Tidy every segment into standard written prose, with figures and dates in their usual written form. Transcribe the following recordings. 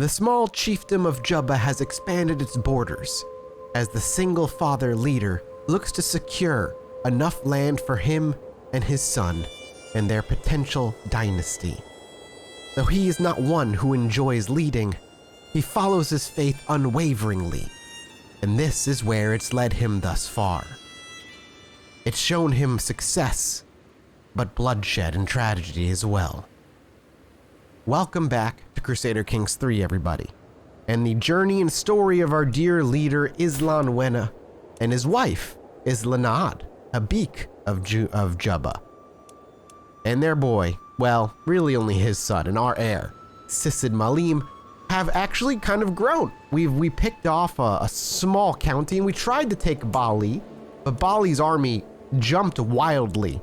The small chiefdom of Jabba has expanded its borders as the single father leader looks to secure enough land for him and his son and their potential dynasty. Though he is not one who enjoys leading, he follows his faith unwaveringly, and this is where it's led him thus far. It's shown him success, but bloodshed and tragedy as well. Welcome back to Crusader Kings III, everybody, and the journey and story of our dear leader Islan Wena and his wife Islanad, Habik of Jabba, and their boy, well, really only his son and our heir, Sisid Malim, have actually kind of grown. We picked off a small county and we tried to take Bali, but Bali's army jumped wildly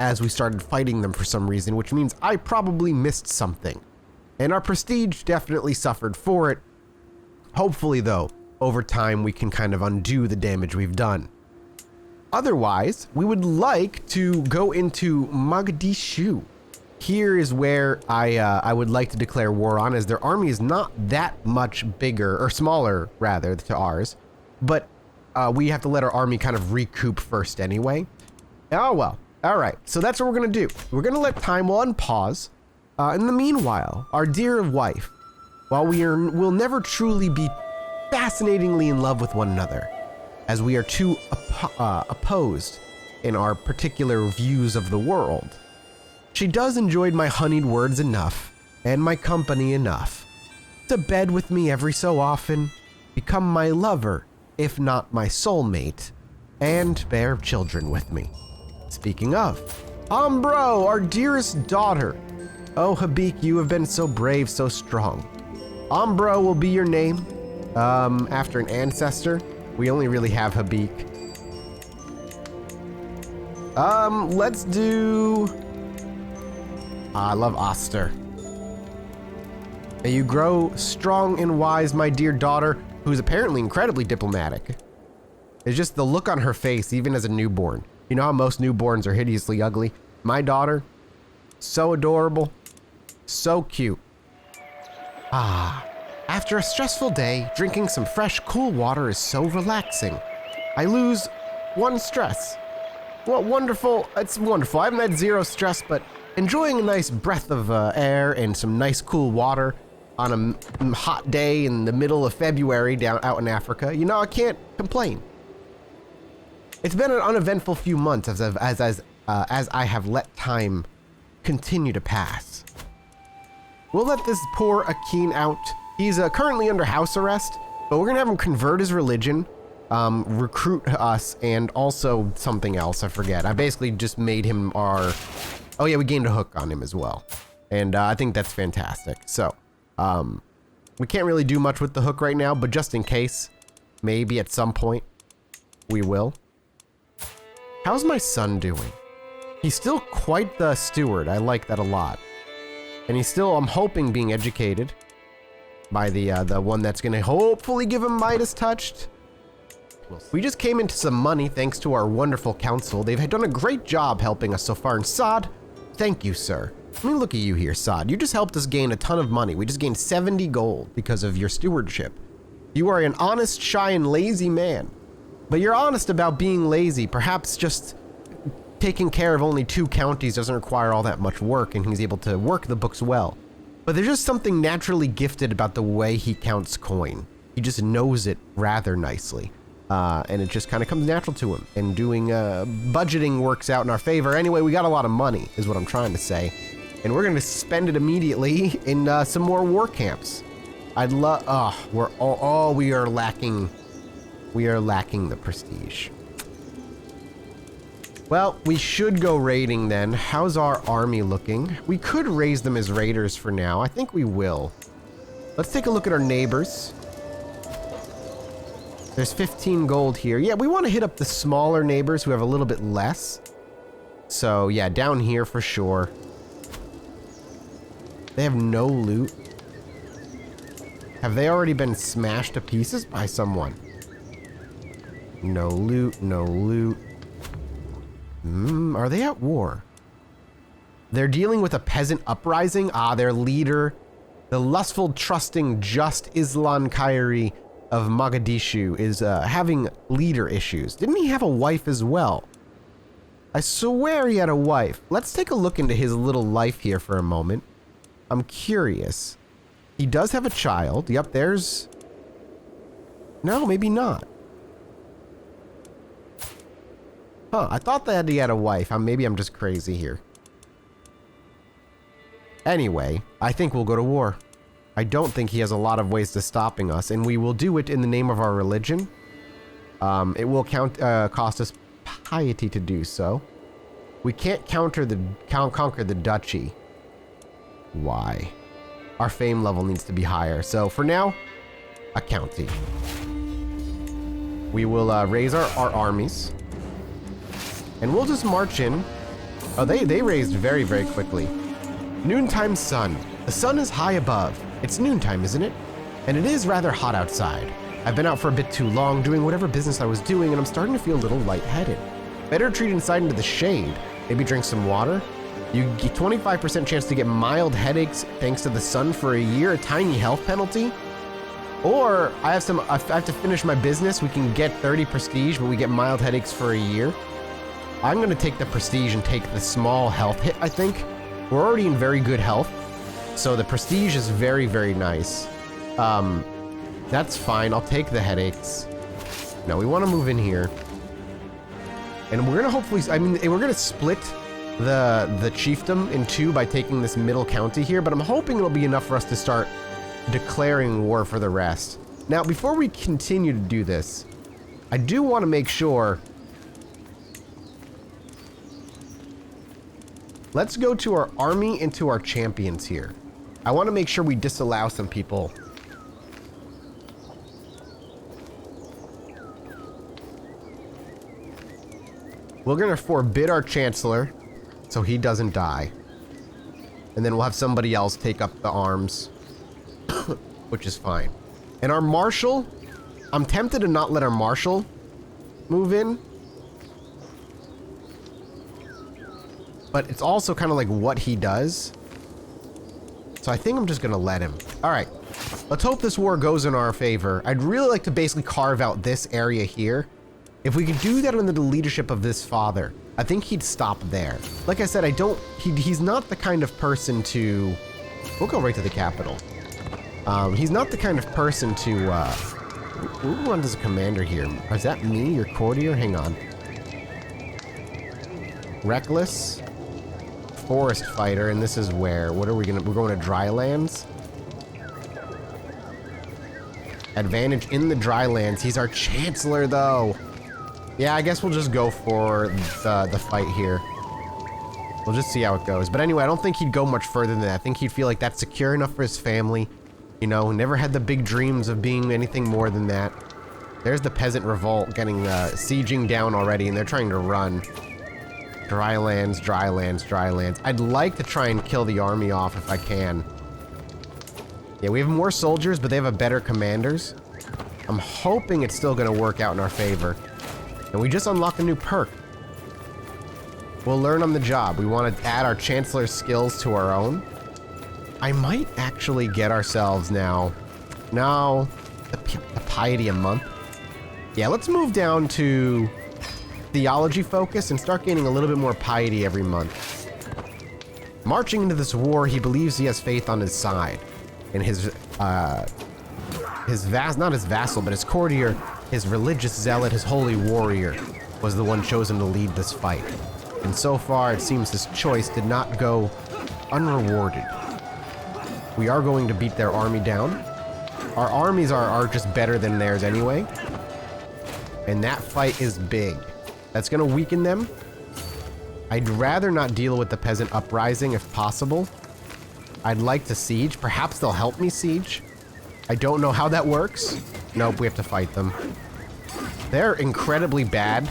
as we started fighting them for some reason, which means I probably missed something. And our prestige definitely suffered for it. Hopefully though, over time we can kind of undo the damage we've done. Otherwise, we would like to go into Mogadishu. Here is where I would like to declare war on, as their army is not that much bigger, or smaller rather, to ours. But we have to let our army kind of recoup first anyway. Oh well, alright, so that's what we're gonna do. We're gonna let time unpause. In the meanwhile, our dear wife, while we'll never truly be fascinatingly in love with one another, as we are too opposed in our particular views of the world, she does enjoy my honeyed words enough, and my company enough, to bed with me every so often, become my lover, if not my soulmate, and bear children with me. Speaking of, Umbro, our dearest daughter. Oh, Habik, you have been so brave, so strong. Umbro will be your name, after an ancestor. We only really have Habik. Let's do... I love Oster. May you grow strong and wise, my dear daughter, who's apparently incredibly diplomatic. It's just the look on her face, even as a newborn. You know how most newborns are hideously ugly? My daughter, so adorable, so cute. After a stressful day, drinking some fresh, cool water is so relaxing. I lose one stress. What wonderful, it's wonderful. I haven't had zero stress, but enjoying a nice breath of air and some nice cool water on a hot day in the middle of February out in Africa, you know, I can't complain. It's been an uneventful few months as I have let time continue to pass. We'll let this poor Akin out. He's currently under house arrest, but we're gonna have him convert his religion, recruit us, and also something else, I forget. I basically just made him our... Oh yeah, we gained a hook on him as well. And I think that's fantastic. So, we can't really do much with the hook right now, but just in case, maybe at some point, we will. How's my son doing? He's still quite the steward. I like that a lot. And he's still, I'm hoping, being educated by the one that's gonna hopefully give him Midas touched. We just came into some money thanks to our wonderful council. They've done a great job helping us so far. And Saad, thank you, sir. I mean, look at you here, Saad. You just helped us gain a ton of money. We just gained 70 gold because of your stewardship. You are an honest, shy, and lazy man. But you're honest about being lazy. Perhaps just taking care of only 2 counties doesn't require all that much work, and he's able to work the books well. But there's just something naturally gifted about the way he counts coin. He just knows it rather nicely. And it just kind of comes natural to him. And doing budgeting works out in our favor. Anyway, we got a lot of money, is what I'm trying to say. And we're going to spend it immediately in some more war camps. I'd love... we are lacking... We are lacking the prestige. Well, we should go raiding then. How's our army looking? We could raise them as raiders for now. I think we will. Let's take a look at our neighbors. There's 15 gold here. Yeah, we want to hit up the smaller neighbors who have a little bit less. So yeah, down here for sure. They have no loot. Have they already been smashed to pieces by someone? No loot, no loot. Are they at war? They're dealing with a peasant uprising. Their leader The lustful, trusting, just Islan Khairi of Mogadishu is having leader issues. Didn't he have a wife as well? I swear he had a wife. Let's take a look into his little life here for a moment. I'm curious. He does have a child. Yep, there's... No, maybe not. Huh, I thought that he had a wife. Maybe I'm just crazy here. Anyway, I think we'll go to war. I don't think he has a lot of ways to stopping us, and we will do it in the name of our religion. It will cost us piety to do so. We can't conquer the duchy. Why? Our fame level needs to be higher. So for now, a county. We will raise our armies. And we'll just march in. Oh, they raised very, very quickly. Noontime sun. The sun is high above. It's noontime, isn't it? And it is rather hot outside. I've been out for a bit too long doing whatever business I was doing, and I'm starting to feel a little lightheaded. Better retreat inside into the shade. Maybe drink some water. You get 25% chance to get mild headaches thanks to the sun for a year, a tiny health penalty. Or I have to finish my business. We can get 30 prestige, but we get mild headaches for a year. I'm going to take the prestige and take the small health hit, I think. We're already in very good health, so the prestige is very, very nice. That's fine. I'll take the headaches. No, we want to move in here. And we're going to hopefully... I mean, we're going to split the chiefdom in two by taking this middle county here, but I'm hoping it'll be enough for us to start declaring war for the rest. Now, before we continue to do this, I do want to make sure... Let's go to our army and to our champions here. I want to make sure we disallow some people. We're going to forbid our chancellor so he doesn't die. And then we'll have somebody else take up the arms, which is fine. And our marshal, I'm tempted to not let our marshal move in. But it's also kind of like what he does. So I think I'm just going to let him. All right. Let's hope this war goes in our favor. I'd really like to basically carve out this area here. If we could do that under the leadership of this father, I think he'd stop there. Like I said, he's not the kind of person to... We'll go right to the capital. He's not the kind of person to... Who runs as a commander here? Is that me, your courtier? Hang on. Reckless. Forest fighter, and this is where? What are we gonna... We're going to Drylands. Advantage in the Drylands. He's our chancellor, though. Yeah, I guess we'll just go for the fight here. We'll just see how it goes. But anyway, I don't think he'd go much further than that. I think he'd feel like that's secure enough for his family. You know, never had the big dreams of being anything more than that. There's the peasant revolt getting sieging down already, and they're trying to run. Drylands, Drylands, Drylands. I'd like to try and kill the army off if I can. Yeah, we have more soldiers, but they have a better commanders. I'm hoping it's still going to work out in our favor. And we just unlocked a new perk. We'll learn on the job. We want to add our Chancellor's skills to our own. I might actually get ourselves now... No. The piety a month. Yeah, let's move down to theology focus and start gaining a little bit more piety every month. Marching into this war, he believes he has faith on his side. And not his vassal, but his courtier, his religious zealot, his holy warrior, was the one chosen to lead this fight. And so far, it seems his choice did not go unrewarded. We are going to beat their army down. Our armies are just better than theirs anyway. And that fight is big. That's going to weaken them. I'd rather not deal with the peasant uprising if possible. I'd like to siege. Perhaps they'll help me siege. I don't know how that works. Nope, we have to fight them. They're incredibly bad.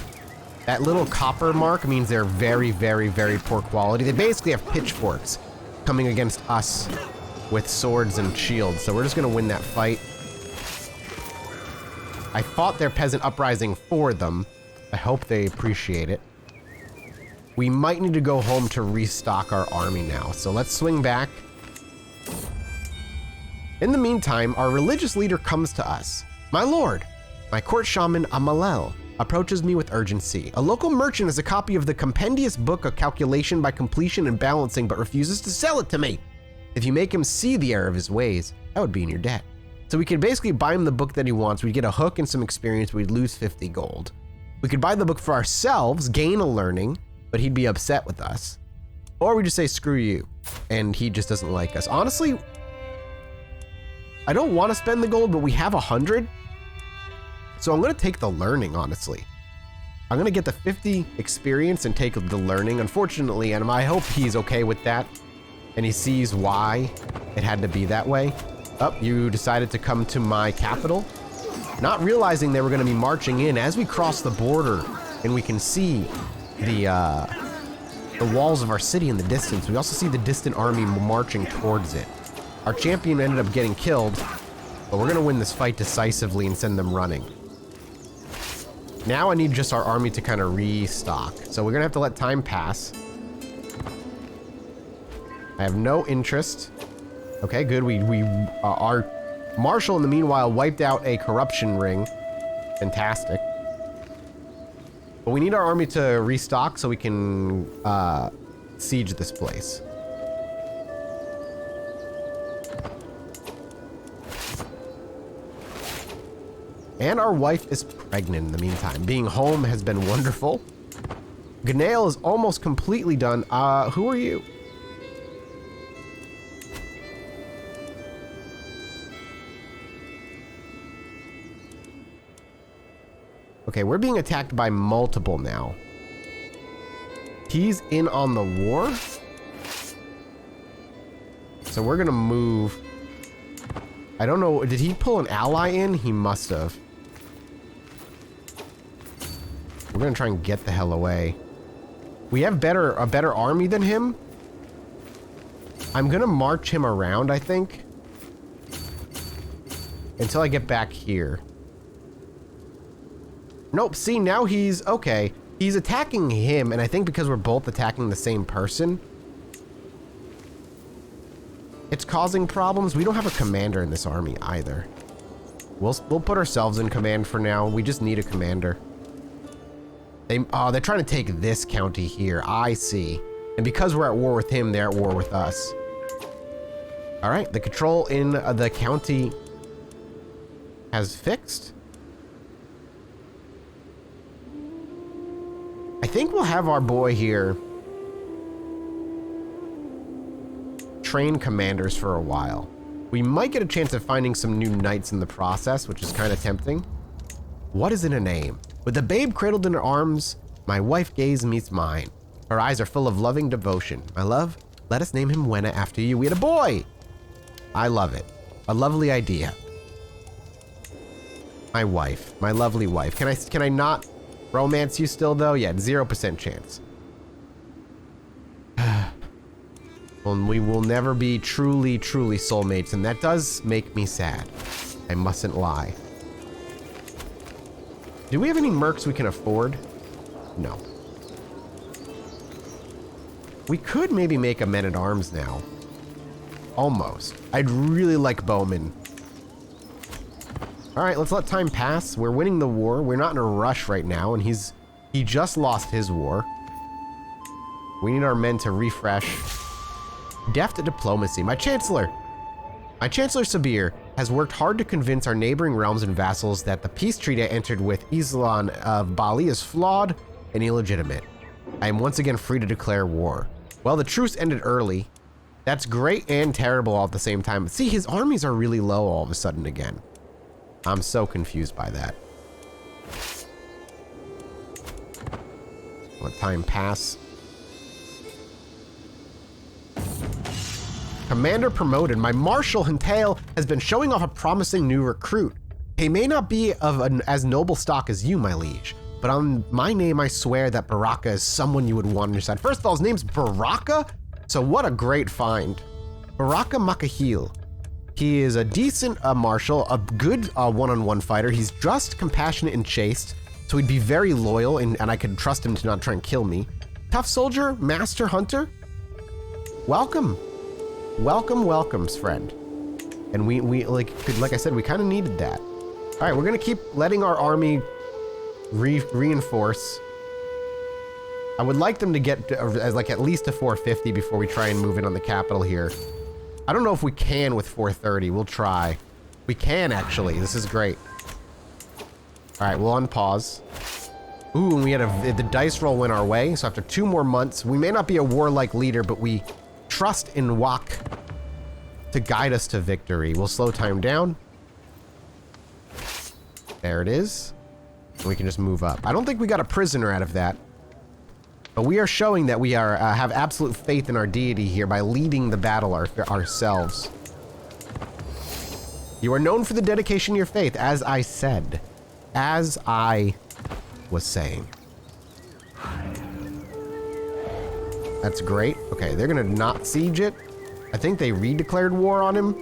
That little copper mark means they're very, very, very poor quality. They basically have pitchforks coming against us with swords and shields, so we're just going to win that fight. I fought their peasant uprising for them. I hope they appreciate it. We might need to go home to restock our army now, so let's swing back. In the meantime, our religious leader comes to us. My lord, my court shaman Amalel approaches me with urgency. A local merchant has a copy of the compendious book of calculation by completion and balancing, but refuses to sell it to me. If you make him see the error of his ways, I would be in your debt. So we could basically buy him the book that he wants. We'd get a hook and some experience. We'd lose 50 gold. We could buy the book for ourselves, gain a learning, but he'd be upset with us. Or we just say, screw you. And he just doesn't like us. Honestly, I don't want to spend the gold, but we have 100. So I'm going to take the learning, honestly. I'm going to get the 50 experience and take the learning, unfortunately, and I hope he's okay with that. And he sees why it had to be that way. Oh, you decided to come to my capital? Not realizing they were going to be marching in as we cross the border, and we can see the walls of our city in the distance. We also see the distant army marching towards it. Our champion ended up getting killed, but we're going to win this fight decisively and send them running. Now I need just our army to kind of restock. So we're going to have to let time pass. I have no interest. Okay, good. Our marshal in the meanwhile wiped out a corruption ring. Fantastic. But we need our army to restock so we can siege this place. And our wife is pregnant in the meantime. Being home has been wonderful. Gnail is almost completely done. Who are you? Okay, we're being attacked by multiple now. He's in on the war. So we're gonna move. I don't know, did he pull an ally in? He must have. We're gonna try and get the hell away. We have a better army than him. I'm gonna march him around, I think. Until I get back here. Nope, see, now he's, okay. He's attacking him, and I think because we're both attacking the same person, it's causing problems. We don't have a commander in this army either. We'll put ourselves in command for now. We just need a commander. They're trying to take this county here. I see. And because we're at war with him, they're at war with us. All right, the control in the county has fixed. I think we'll have our boy here train commanders for a while. We might get a chance of finding some new knights in the process, which is kind of tempting. What is in a name? With the babe cradled in her arms, my wife gaze meets mine. Her eyes are full of loving devotion. My love, let us name him Wenna after you. We had a boy. I love it. A lovely idea. My wife, my lovely wife. Can I not romance you still though? Yeah, 0% chance. Well, we will never be truly soulmates, and that does make me sad. I mustn't lie. Do we have any mercs we can afford? No. We could maybe make a men-at-arms now. Almost. I'd really like bowmen. All right, let's let time pass. We're winning the war. We're not in a rush right now, and he just lost his war. We need our men to refresh. Deft at diplomacy. My Chancellor Sabir has worked hard to convince our neighboring realms and vassals that the peace treaty I entered with Islan of Bali is flawed and illegitimate. I am once again free to declare war. Well, the truce ended early. That's great and terrible all at the same time. See, his armies are really low all of a sudden again. I'm so confused by that. Let time pass. Commander promoted. My Marshal Hintail has been showing off a promising new recruit. He may not be of an as noble stock as you, my liege, but on my name I swear that Baraka is someone you would want on your side. First of all, his name's Baraka, so what a great find. Baraka Makahil. He is a decent marshal, a good one-on-one fighter. He's just, compassionate, and chaste, so he'd be very loyal, and I could trust him to not try and kill me. Tough soldier, master hunter. Welcome. Welcome, welcomes, friend. And we like I said, we kind of needed that. All right, we're gonna keep letting our army reinforce. I would like them to get as like at least a 450 before we try and move in on the capital here. I don't know if we can with 430. We'll try. We can actually. This is great. All right, we'll unpause. Ooh, and we had the dice roll went our way. So after 2 more months, we may not be a warlike leader, but we trust in Wak to guide us to victory. We'll slow time down. There it is. And we can just move up. I don't think we got a prisoner out of that. But we are showing that we are have absolute faith in our deity here by leading the battle ourselves. You are known for the dedication to your faith, as I said. As I was saying. That's great. Okay, they're gonna not siege it. I think they redeclared war on him.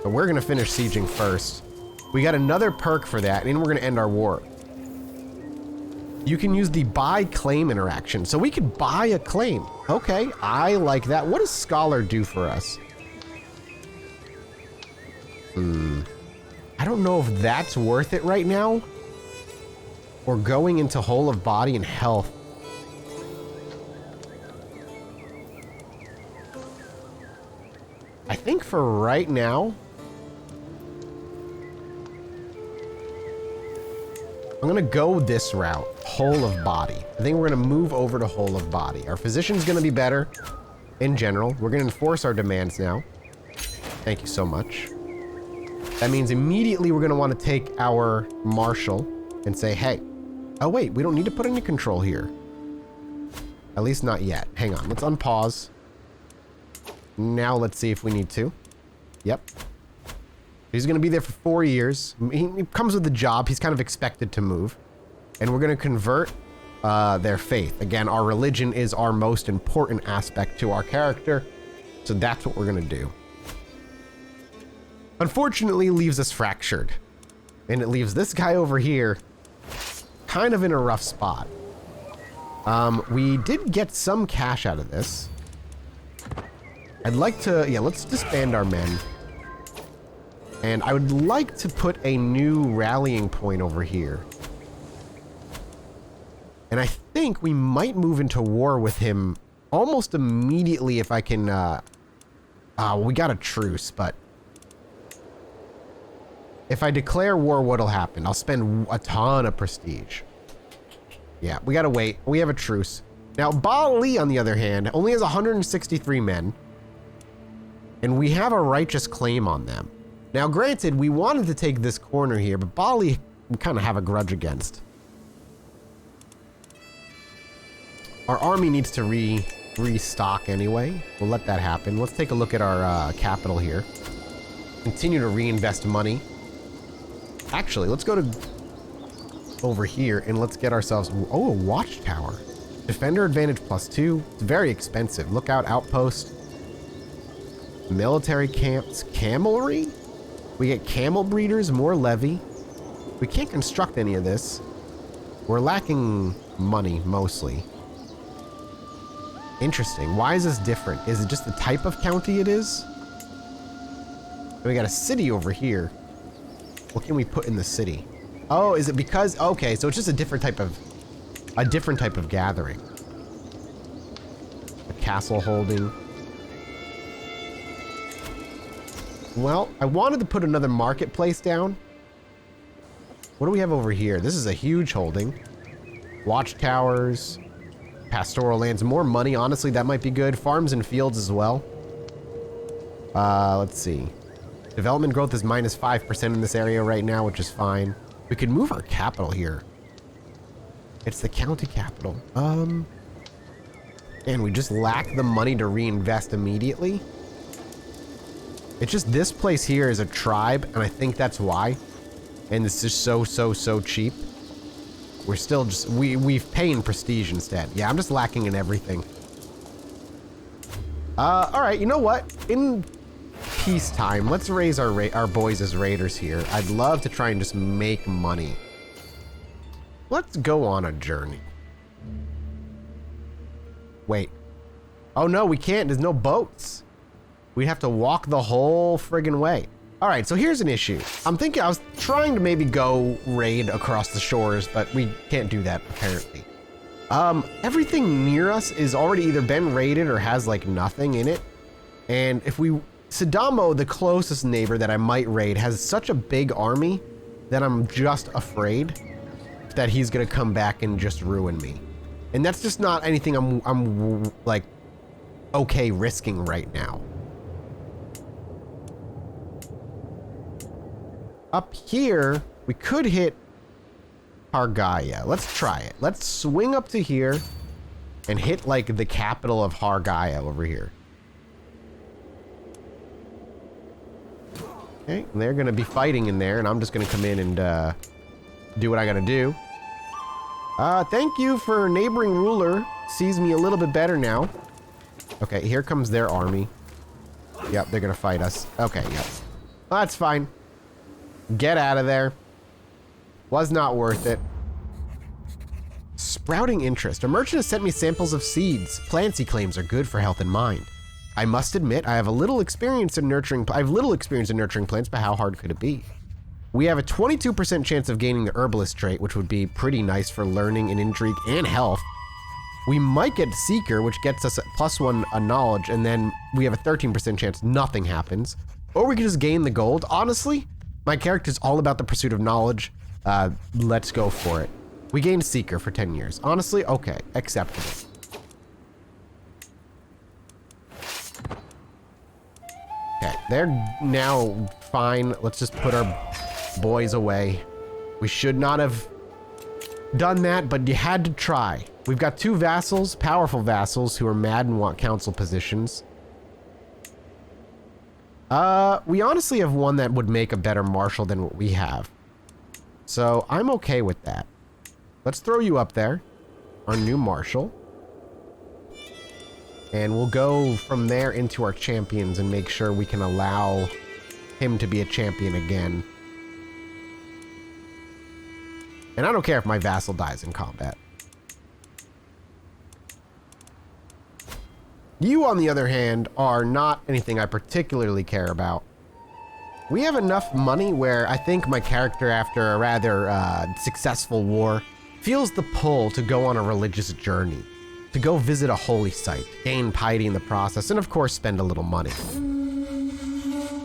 But we're gonna finish sieging first. We got another perk for that, and we're gonna end our war. You can use the buy claim interaction. So we could buy a claim. Okay, I like that. What does Scholar do for us? I don't know if that's worth it right now. Or going into whole of body and health. I think for right now, I'm gonna go this route, whole of body. I think we're gonna move over to whole of body. Our physician's gonna be better in general. We're gonna enforce our demands now. Thank you so much. That means immediately we're gonna wanna take our marshal and say, hey, oh wait, we don't need to put any control here. At least not yet. Hang on, let's unpause. Now let's see if we need to. Yep. He's going to be there for 4 years. He comes with the job. He's kind of expected to move. And we're going to convert their faith. Again, our religion is our most important aspect to our character. So that's what we're going to do. Unfortunately, leaves us fractured. And it leaves this guy over here kind of in a rough spot. We did get some cash out of this. I'd like to... Yeah, let's disband our men. And I would like to put a new rallying point over here. And I think we might move into war with him almost immediately if I can... we got a truce, but... If I declare war, what'll happen? I'll spend a ton of prestige. Yeah, we gotta wait. We have a truce. Now, Bali, on the other hand, only has 163 men. And we have a righteous claim on them. Now, granted, we wanted to take this corner here, but Bali we kind of have a grudge against. Our army needs to restock anyway. We'll let that happen. Let's take a look at our capital here. Continue to reinvest money. Actually, let's go to over here and let's get ourselves... Oh, a watchtower. Defender advantage +2. It's very expensive. Lookout outpost. Military camps. Camelry? We get camel breeders, more levy. We can't construct any of this. We're lacking money, mostly. Interesting. Why is this different? Is it just the type of county it is? We got a city over here. What can we put in the city? Oh, is it because... Okay, so it's just a different type of gathering. A castle holding. Well, I wanted to put another marketplace down. What do we have over here? This is a huge holding. Watchtowers, pastoral lands, more money. Honestly, that might be good. Farms and fields as well. Let's see. Development growth is -5% in this area right now, which is fine. We could move our capital here. It's the county capital. And we just lack the money to reinvest immediately. It's just this place here is a tribe, and I think that's why. And this is so cheap. We're still just... We've paying prestige instead. Yeah, I'm just lacking in everything. Alright, you know what? In peacetime, let's raise our boys as raiders here. I'd love to try and just make money. Let's go on a journey. Wait. Oh no, we can't. There's no boats. We'd have to walk the whole friggin' way. All right, so here's an issue. I was trying to maybe go raid across the shores, but we can't do that apparently. Everything near us is already either been raided or has like nothing in it. And if Sadamo, the closest neighbor that I might raid, has such a big army that I'm just afraid that he's gonna come back and just ruin me. And that's just not anything I'm like okay risking right now. Up here, we could hit Hargaya. Let's try it. Let's swing up to here and hit like the capital of Hargaya over here. Okay, and they're gonna be fighting in there, and I'm just gonna come in and do what I gotta do. Thank you for neighboring ruler. Sees me a little bit better now. Okay, here comes their army. Yep, they're gonna fight us. Okay, yep. That's fine. Get out of there. Was not worth it. Sprouting interest. A merchant has sent me samples of seeds. Plants, he claims, are good for health and mind. I must admit, I have little experience in nurturing plants, but how hard could it be? We have a 22% chance of gaining the herbalist trait, which would be pretty nice for learning and intrigue and health. We might get Seeker, which gets us +1 knowledge, and then we have a 13% chance nothing happens. Or we could just gain the gold. Honestly, my character's all about the pursuit of knowledge. Let's go for it. We gained Seeker for 10 years. Honestly, okay, acceptable. Okay, they're now fine. Let's just put our boys away. We should not have done that, but you had to try. We've got 2 vassals, powerful vassals, who are mad and want council positions. We honestly have one that would make a better marshal than what we have. So I'm okay with that. Let's throw you up there, our new marshal. And we'll go from there into our champions and make sure we can allow him to be a champion again. And I don't care if my vassal dies in combat. You, on the other hand, are not anything I particularly care about. We have enough money where I think my character, after a rather successful war, feels the pull to go on a religious journey, to go visit a holy site, gain piety in the process, and of course spend a little money.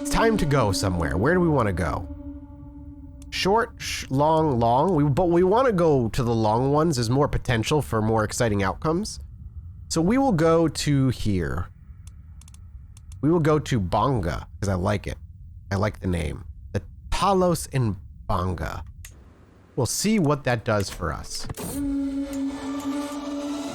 It's time to go somewhere. Where do we want to go? Short, long, but we want to go to the long ones. There's more potential for more exciting outcomes. So we will go to here. We will go to BONGA, because I like it. I like the name. The Talos in BONGA. We'll see what that does for us.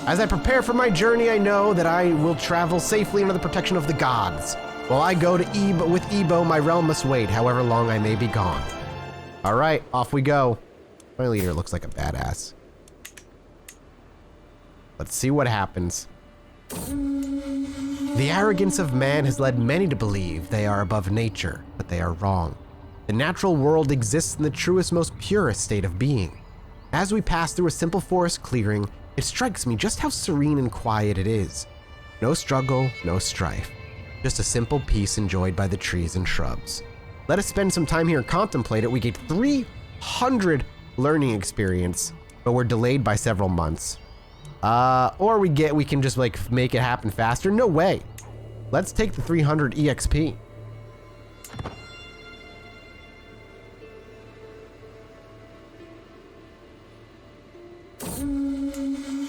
As I prepare for my journey, I know that I will travel safely under the protection of the gods. While I go to with Ebo, my realm must wait, however long I may be gone. All right, off we go. My leader looks like a badass. Let's see what happens. The arrogance of man has led many to believe they are above nature, but they are wrong. The natural world exists in the truest, most purest state of being. As we pass through a simple forest clearing, it strikes me just how serene and quiet it is. No struggle, no strife. Just a simple peace enjoyed by the trees and shrubs. Let us spend some time here and contemplate it. We get 300 learning experience, but we're delayed by several months. Or we can just like make it happen faster. No way. Let's take the 300 EXP.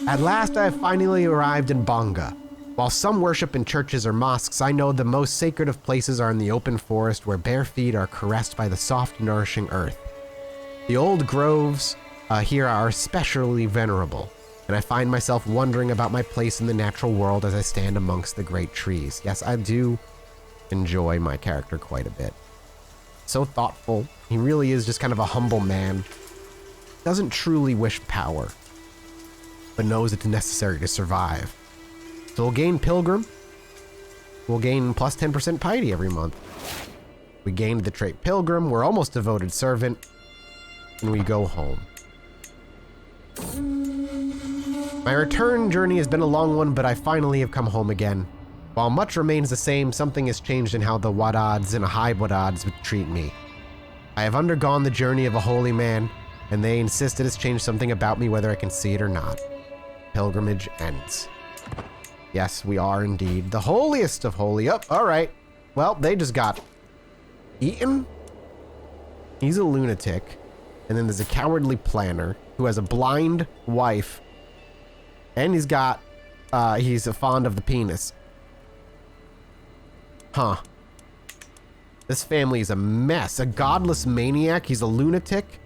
At last I have finally arrived in BONGA. While some worship in churches or mosques, I know the most sacred of places are in the open forest where bare feet are caressed by the soft, nourishing earth. The old groves here are especially venerable, and I find myself wondering about my place in the natural world as I stand amongst the great trees. Yes, I do enjoy my character quite a bit. So thoughtful. He really is just kind of a humble man. Doesn't truly wish power, but knows it's necessary to survive. So we'll gain Pilgrim. We'll gain plus 10% piety every month. We gained the trait Pilgrim. We're almost devoted servant. And we go home. My return journey has been a long one, but I finally have come home again. While much remains the same, something has changed in how the Wadads and High Wadads would treat me. I have undergone the journey of a holy man, and they insist it has changed something about me whether I can see it or not. Pilgrimage ends. Yes, we are indeed the holiest of holy. Oh, all right. Well, they just got eaten. He's a lunatic. And then there's a cowardly planner who has a blind wife. And he's fond of the penis. Huh. This family is a mess. A godless maniac. He's a lunatic.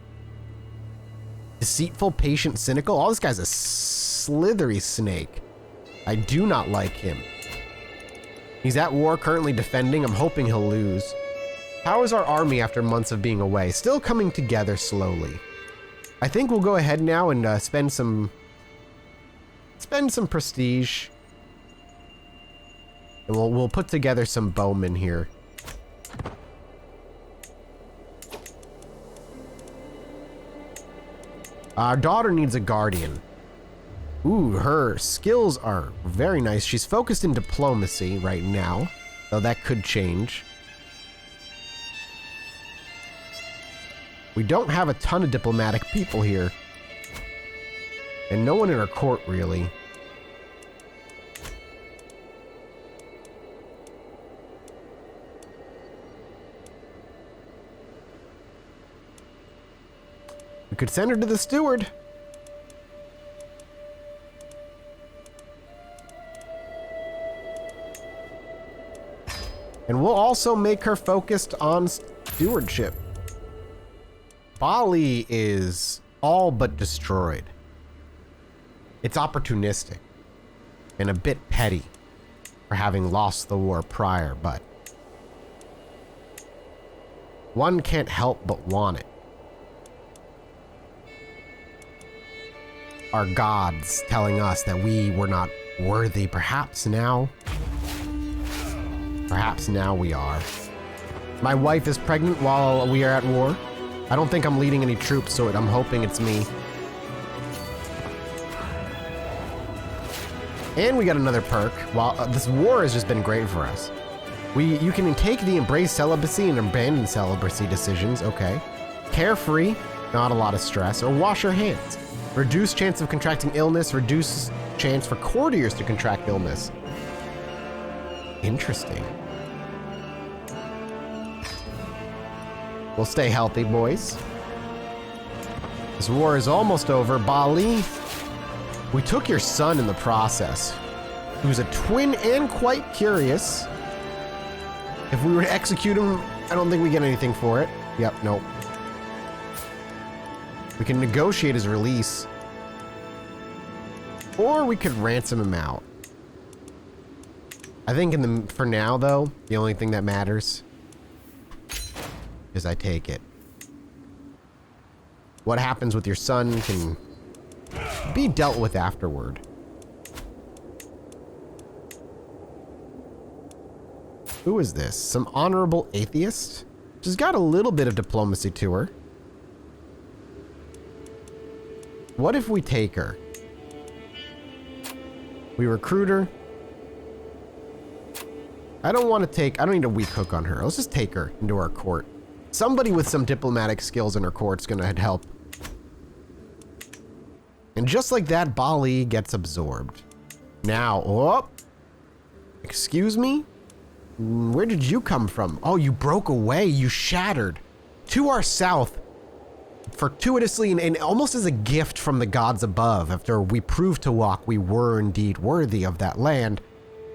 Deceitful, patient, cynical. Oh, this guy's a slithery snake. I do not like him. He's at war, currently defending. I'm hoping he'll lose. How is our army after months of being away? Still coming together slowly. I think we'll go ahead now and spend some prestige. And we'll put together some bowmen here. Our daughter needs a guardian. Ooh, her skills are very nice. She's focused in diplomacy right now, though that could change. We don't have a ton of diplomatic people here. And no one in our court, really. We could send her to the steward. And we'll also make her focused on stewardship. Bali is all but destroyed. It's opportunistic and a bit petty for having lost the war prior, but one can't help but want it. Our gods telling us that we were not worthy. Perhaps now we are. My wife is pregnant while we are at war. I don't think I'm leading any troops, so I'm hoping it's me. And we got another perk. While this war has just been great for us. You can take the embrace celibacy and abandon celibacy decisions. Okay. Carefree, not a lot of stress, or wash your hands. Reduce chance of contracting illness, reduce chance for courtiers to contract illness. Interesting. We'll stay healthy, boys. This war is almost over. Bali, we took your son in the process. He was a twin and quite curious. If we were to execute him, I don't think we get anything for it. Yep, nope. We can negotiate his release. Or we could ransom him out. I think for now, though, the only thing that matters is I take it. What happens with your son can be dealt with afterward. Who is this? Some honorable atheist? She's got a little bit of diplomacy to her. What if we take her? We recruit her. I don't need a weak hook on her. Let's just take her into our court. Somebody with some diplomatic skills in her court's gonna help. And just like that, Bali gets absorbed. Now, oh, excuse me? Where did you come from? Oh, you broke away. You shattered. To our south, fortuitously and almost as a gift from the gods above, after we proved to walk we were indeed worthy of that land,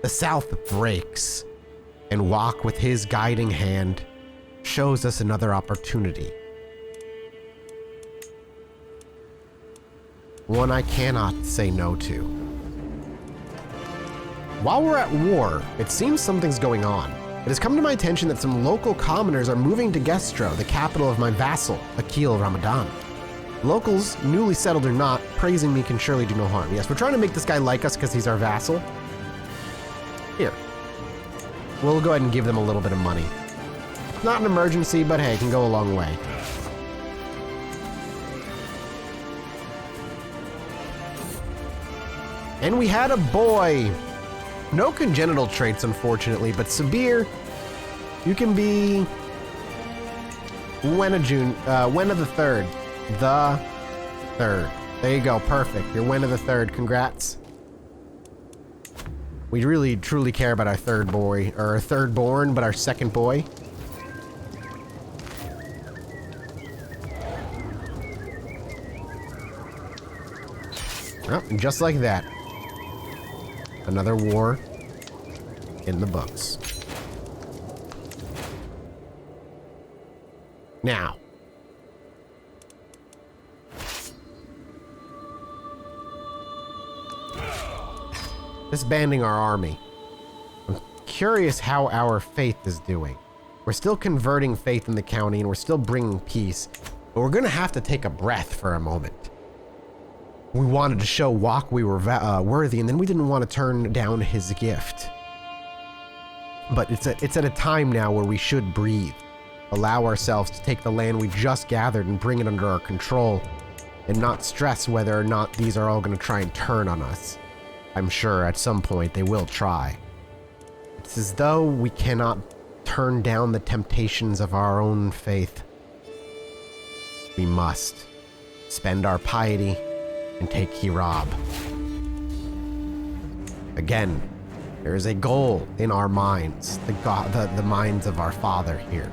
the south breaks, and Walk with his guiding hand shows us another opportunity. One I cannot say no to. While we're at war, it seems something's going on. It has come to my attention that some local commoners are moving to Gestro, the capital of my vassal, Akil Ramadan. Locals, newly settled or not, praising me can surely do no harm. Yes, we're trying to make this guy like us because he's our vassal. Here. We'll go ahead and give them a little bit of money. Not an emergency, but hey, it can go a long way. And we had a boy. No congenital traits, unfortunately, but Sabir, you can be Wenna the Third. The Third. There you go, perfect. You're Wenna the Third. Congrats. We really, truly care about our third boy, or our third born, but our second boy. Oh, and just like that. Another war in the books. Now. Disbanding our army. I'm curious how our faith is doing. We're still converting faith in the county and we're still bringing peace, but we're gonna have to take a breath for a moment. We wanted to show Wok we were worthy, and then we didn't want to turn down his gift. But it's at a time now where we should breathe, allow ourselves to take the land we just gathered and bring it under our control, and not stress whether or not these are all going to try and turn on us. I'm sure at some point they will try. It's as though we cannot turn down the temptations of our own faith. We must spend our piety and take Hirab. Again, there is a goal in our minds, the minds of our father here.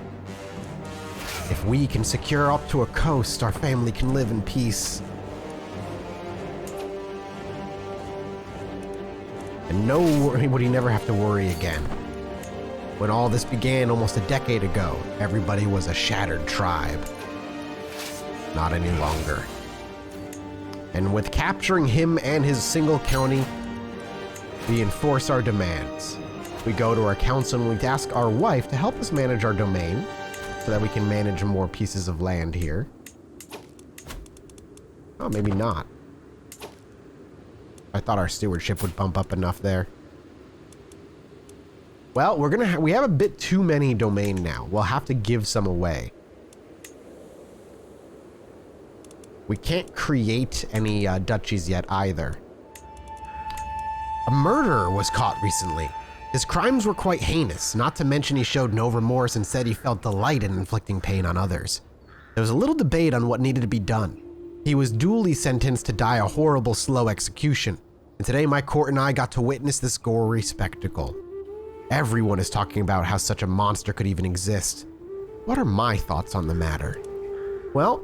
If we can secure up to a coast, our family can live in peace. And nobody never have to worry again. When all this began almost a decade ago, everybody was a shattered tribe. Not any longer. And with capturing him and his single county, we enforce our demands. We go to our council and we ask our wife to help us manage our domain so that we can manage more pieces of land here. Oh, maybe not. I thought our stewardship would bump up enough there. Well, we have a bit too many domain now. We'll have to give some away. We can't create any duchies yet either. A murderer was caught recently. His crimes were quite heinous, not to mention he showed no remorse and said he felt delight in inflicting pain on others. There was a little debate on what needed to be done. He was duly sentenced to die a horrible, slow execution, and today my court and I got to witness this gory spectacle. Everyone is talking about how such a monster could even exist. What are my thoughts on the matter? Well,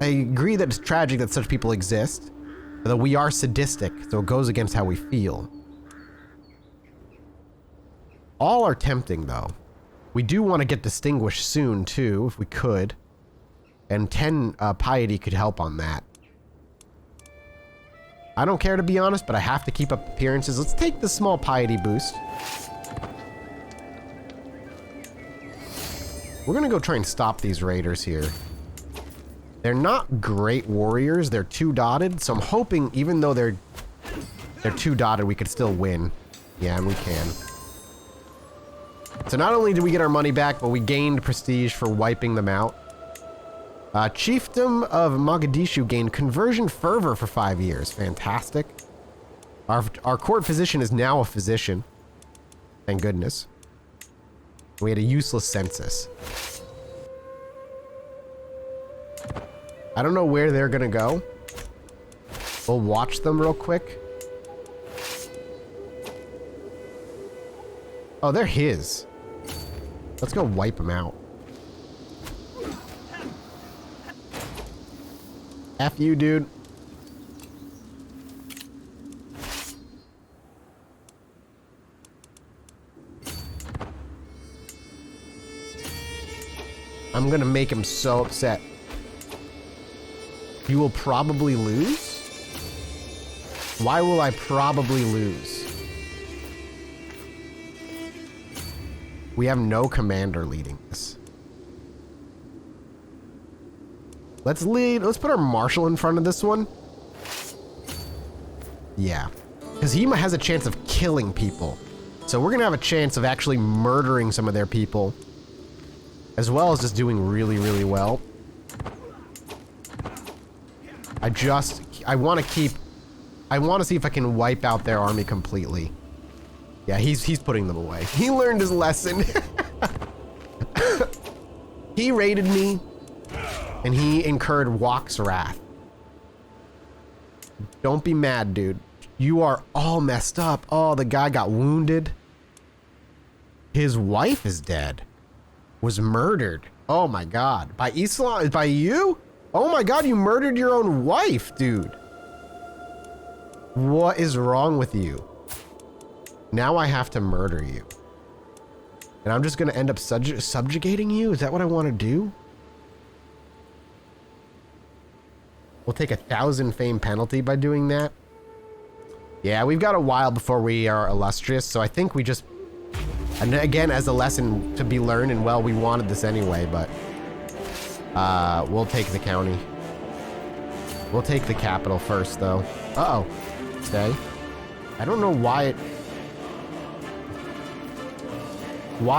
I agree that it's tragic that such people exist, though we are sadistic, so it goes against how we feel. All are tempting, though. We do want to get distinguished soon, too, if we could. And 10 piety could help on that. I don't care, to be honest, but I have to keep up appearances. Let's take the small piety boost. We're gonna go try and stop these raiders here. They're not great warriors. They're 2-dotted, so I'm hoping, even though they're 2-dotted, we could still win. Yeah, and we can. So not only did we get our money back, but we gained prestige for wiping them out. Chiefdom of Mogadishu gained conversion fervor for 5 years. Fantastic. Our court physician is now a physician. Thank goodness. We had a useless census. I don't know where they're gonna go. We'll watch them real quick. Oh, they're his. Let's go wipe them out. F you, dude. I'm gonna make him so upset. You will probably lose? Why will I probably lose? We have no commander leading this. Let's put our marshal in front of this one. Yeah. Because he has a chance of killing people. So we're gonna have a chance of actually murdering some of their people. As well as just doing really, really well. I want to see if I can wipe out their army completely. Yeah, he's putting them away. He learned his lesson. He raided me, and he incurred Walk's wrath. Don't be mad, dude. You are all messed up. Oh, the guy got wounded. His wife is dead. Was murdered. Oh my god. By Islam? By you? Oh my god, you murdered your own wife, dude. What is wrong with you? Now I have to murder you. And I'm just gonna end up subjugating you? Is that what I want to do? We'll take 1,000 fame penalty by doing that. Yeah, we've got a while before we are illustrious, so I think we just... And again, as a lesson to be learned, and well, we wanted this anyway, but... we'll take the county. We'll take the capital first, though. Uh-oh. Stay. I don't know why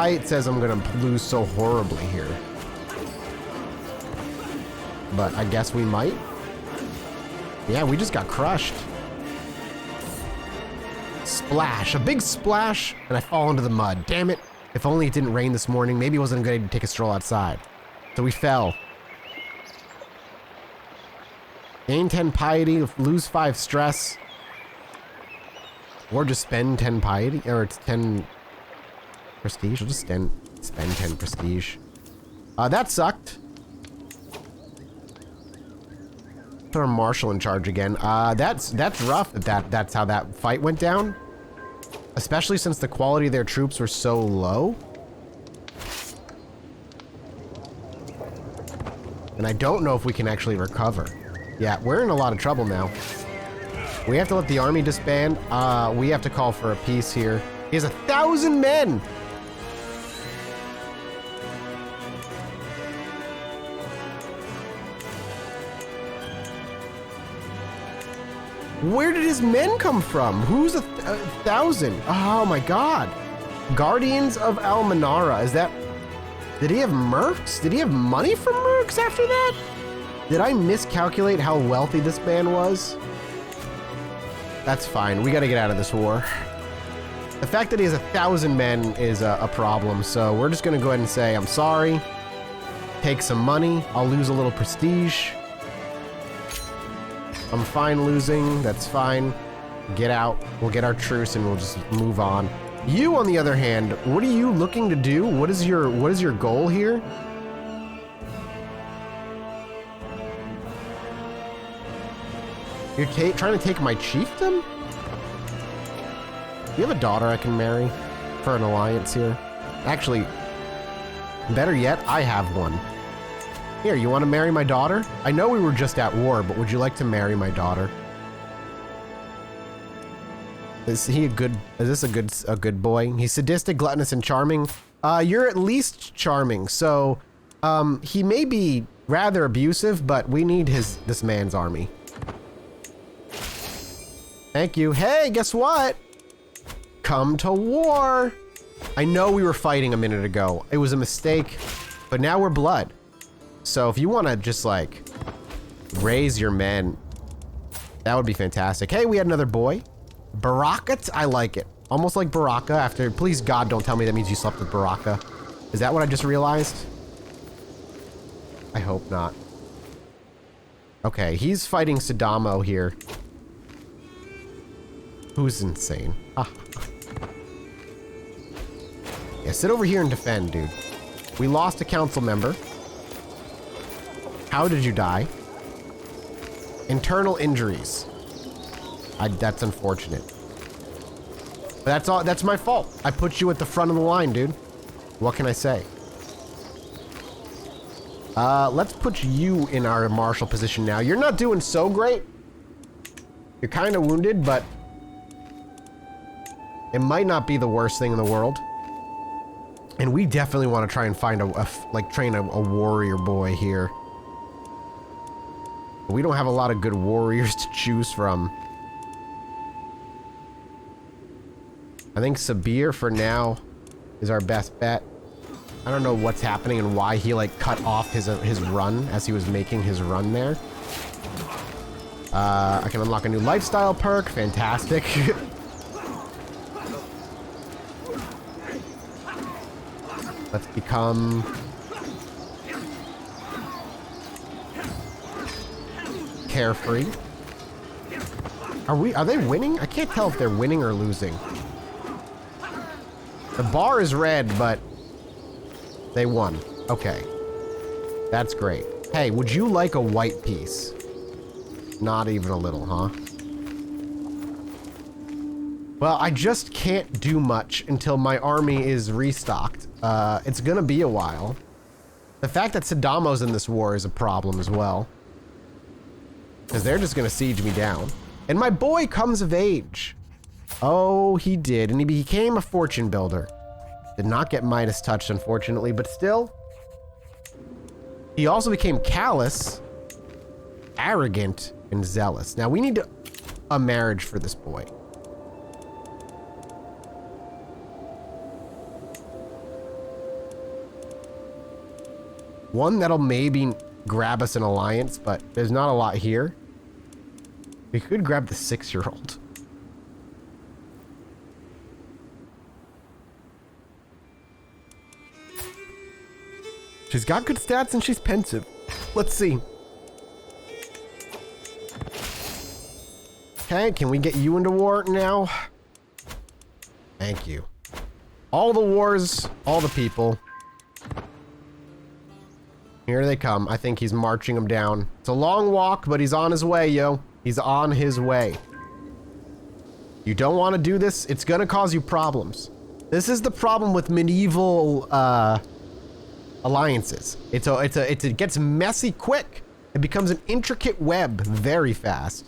it says I'm gonna lose so horribly here. But I guess we might. Yeah, we just got crushed. Splash. A big splash, and I fall into the mud. Damn it. If only it didn't rain this morning. Maybe it wasn't a good idea to take a stroll outside. So we fell. Gain 10 piety, lose 5 stress. Or just spend 10 piety, or it's 10 prestige. We'll just spend 10 prestige. That sucked. Put our marshal in charge again. That's rough that's how that fight went down. Especially since the quality of their troops were so low. And I don't know if we can actually recover. Yeah, we're in a lot of trouble now. We have to let the army disband. We have to call for a peace here. He has 1,000 men! Where did his men come from? Who's 1,000? Oh my god. Guardians of Almanara. Is that... Did he have mercs? Did he have money from mercs after that? Did I miscalculate how wealthy this man was? That's fine. We gotta get out of this war. The fact that he has 1,000 men is a problem, so we're just gonna go ahead and say, I'm sorry. Take some money. I'll lose a little prestige. I'm fine losing. That's fine. Get out. We'll get our truce and we'll just move on. You, on the other hand, what are you looking to do? What is your goal here? You're trying to take my chiefdom? Do you have a daughter I can marry for an alliance here? Actually, better yet, I have one. Here, you want to marry my daughter? I know we were just at war, but would you like to marry my daughter? Is he a good... Is this a good boy? He's sadistic, gluttonous, and charming. You're at least charming, so... he may be rather abusive, but we need this man's army. Thank you. Hey, guess what? Come to war! I know we were fighting a minute ago. It was a mistake, but now we're blood. So if you want to just, like, raise your men, that would be fantastic. Hey, we had another boy. Baraka? I like it. Almost like Baraka after... Please, God, don't tell me that means you slept with Baraka. Is that what I just realized? I hope not. Okay, he's fighting Sadamo here. Who's insane. Ah. Yeah, sit over here and defend, dude. We lost a council member. How did you die? Internal injuries. That's unfortunate. But that's all. That's my fault. I put you at the front of the line, dude. What can I say? Let's put you in our martial position now. You're not doing so great. You're kind of wounded, but it might not be the worst thing in the world. And we definitely want to try and find train a warrior boy here. We don't have a lot of good warriors to choose from. I think Sabir for now is our best bet. I don't know what's happening and why he like cut off his run as he was making his run there. I can unlock a new lifestyle perk. Fantastic. Let's become... carefree. Are they winning? I can't tell if they're winning or losing. The bar is red, but they won. Okay. That's great. Hey, would you like a white piece? Not even a little, huh? Well, I just can't do much until my army is restocked. It's gonna be a while. The fact that Saddamo's in this war is a problem as well. Because they're just gonna siege me down. And my boy comes of age. Oh, he did. And he became a fortune builder. Did not get Midas touched, unfortunately, but still. He also became callous, arrogant, and zealous. Now, we need a marriage for this boy. One that'll maybe grab us an alliance, but there's not a lot here. We could grab the 6-year-old. She's got good stats and she's pensive. Let's see. Okay, can we get you into war now? Thank you. All the wars, all the people. Here they come. I think he's marching them down. It's a long walk, but he's on his way, yo. He's on his way. You don't want to do this. It's going to cause you problems. This is the problem with medieval alliances. It gets messy quick. It becomes an intricate web very fast.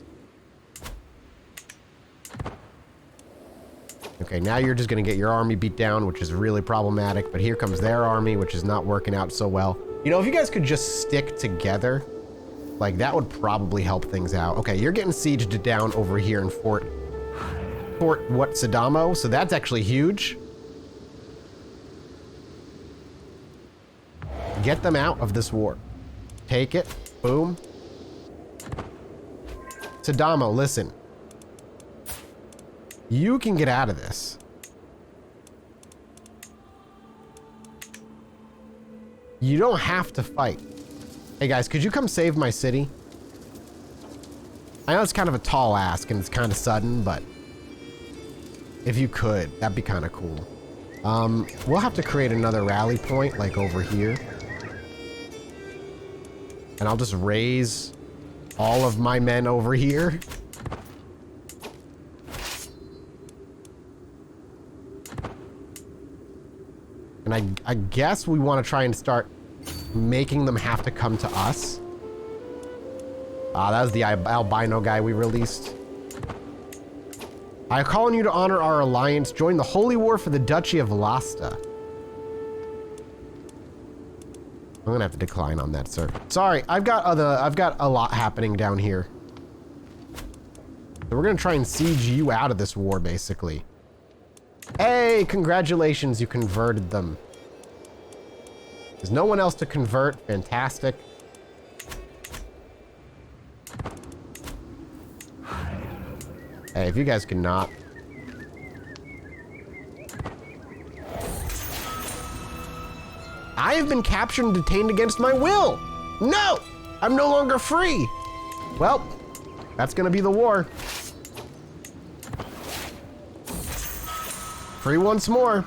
Okay, now you're just going to get your army beat down, which is really problematic. But here comes their army, which is not working out so well. You know, if you guys could just stick together, like, that would probably help things out. Okay, you're getting sieged down over here in Fort Saddamo, so that's actually huge. Get them out of this war. Take it. Boom. Saddamo, listen. You can get out of this. You don't have to fight. Hey guys, could you come save my city? I know it's kind of a tall ask and it's kind of sudden, but if you could, that'd be kind of cool. We'll have to create another rally point, like over here. And I'll just raise all of my men over here. And I guess we want to try and start making them have to come to us. That was the albino guy we released. I call on you to honor our alliance. Join the holy war for the Duchy of Lasta. I'm gonna have to decline on that, sir. Sorry, I've got a lot happening down here. So we're gonna try and siege you out of this war, basically. Hey, congratulations, you converted them. There's no one else to convert. Fantastic. Hey, if you guys cannot. I have been captured and detained against my will. No! I'm no longer free. Well, that's gonna be the war. Free once more.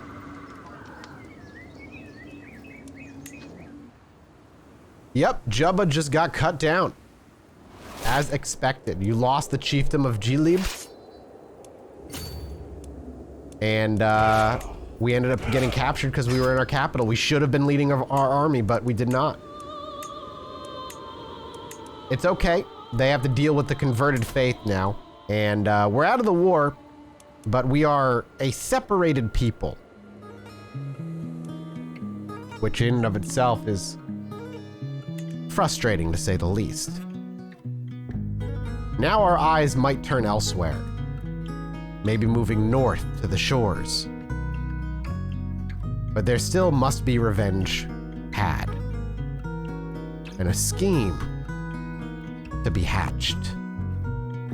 Yep, Jabba just got cut down. As expected. You lost the chiefdom of Gilib. And we ended up getting captured because we were in our capital. We should have been leading our army, but we did not. It's okay. They have to deal with the converted faith now. And we're out of the war, but we are a separated people. Which in and of itself is frustrating, to say the least. Now our eyes might turn elsewhere. Maybe moving north to the shores. But there still must be revenge had. And a scheme to be hatched.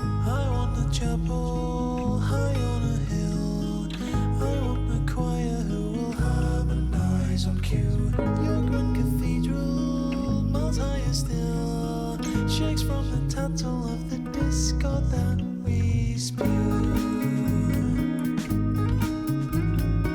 I want the chapel high on a hill. I want the choir who will harmonize on cue. shakes from the title of the discord that we spew.